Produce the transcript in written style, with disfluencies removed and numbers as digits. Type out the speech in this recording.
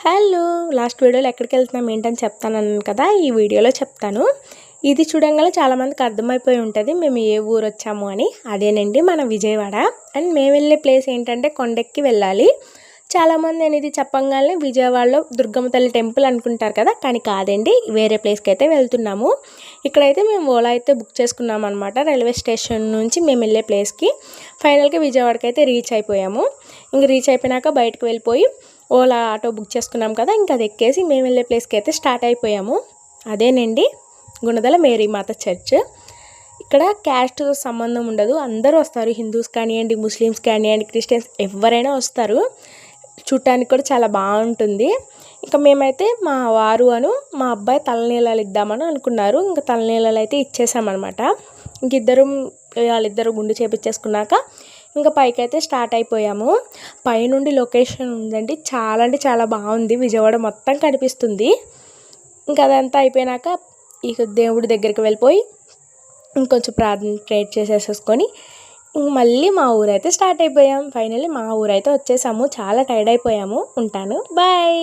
Hello last వీడియోలో ఎక్కడికి వెళ్తున్నాం ఏంటని చెప్తానన్నాను కదా, ఈ వీడియోలో చెప్తాను. ఇది చూడంగానే చాలామందికి అర్థమైపోయి ఉంటుంది మేము ఏ ఊరు వచ్చాము అని. అదేనండి మన విజయవాడ. అండ్ మేము వెళ్ళే ప్లేస్ ఏంటంటే కొండెక్కి వెళ్ళాలి. చాలామంది అనేది చెప్పంగానే విజయవాడలో దుర్గమ్మ తల్లి టెంపుల్ అనుకుంటారు కదా, కానీ కాదండి, వేరే ప్లేస్కి అయితే వెళ్తున్నాము. ఇక్కడైతే మేము ఓలా అయితే బుక్ చేసుకున్నాం అనమాట. రైల్వే స్టేషన్ నుంచి మేము వెళ్ళే ప్లేస్కి ఫైనల్గా విజయవాడకి అయితే రీచ్ అయిపోయాము. ఇంక రీచ్ అయిపోయినాక బయటకు వెళ్ళిపోయి ఓలా ఆటో బుక్ చేసుకున్నాం కదా, ఇంకా అది ఎక్కేసి మేము వెళ్ళే ప్లేస్కి అయితే స్టార్ట్ అయిపోయాము. అదేనండి గుణదల మేరీమాత చర్చ్. ఇక్కడ క్యాస్ట్ సంబంధం ఉండదు, అందరూ వస్తారు. హిందూస్ కానివ్వండి, ముస్లిమ్స్ కానివ్వండి, క్రిస్టియన్స్ ఎవరైనా వస్తారు. చూడటానికి కూడా చాలా బాగుంటుంది. ఇంకా మేమైతే మా వారు మా అబ్బాయి తలనీళ్ళలు ఇద్దామని అనుకున్నారు. ఇంకా తలనీళ్ళలు అయితే ఇచ్చేసామన్నమాట. ఇంక వాళ్ళిద్దరు గుండు చేపించేసుకున్నాక ఇంకా పైకి అయితే స్టార్ట్ అయిపోయాము. పైనుండి లొకేషన్ ఉందండి, చాలా అంటే చాలా బాగుంది. విజయవాడ మొత్తం కనిపిస్తుంది. ఇంకా అదంతా అయిపోయినాక ఇక దేవుడి దగ్గరికి వెళ్ళిపోయి ఇంకొంచెం ప్రేయర్ చేసేసుకొని మళ్ళీ మా ఊరైతే స్టార్ట్ అయిపోయాం. ఫైనల్లీ మా ఊరైతే వచ్చేసాము. చాలా టైర్డ్ అయిపోయాము. ఉంటాను, బాయ్.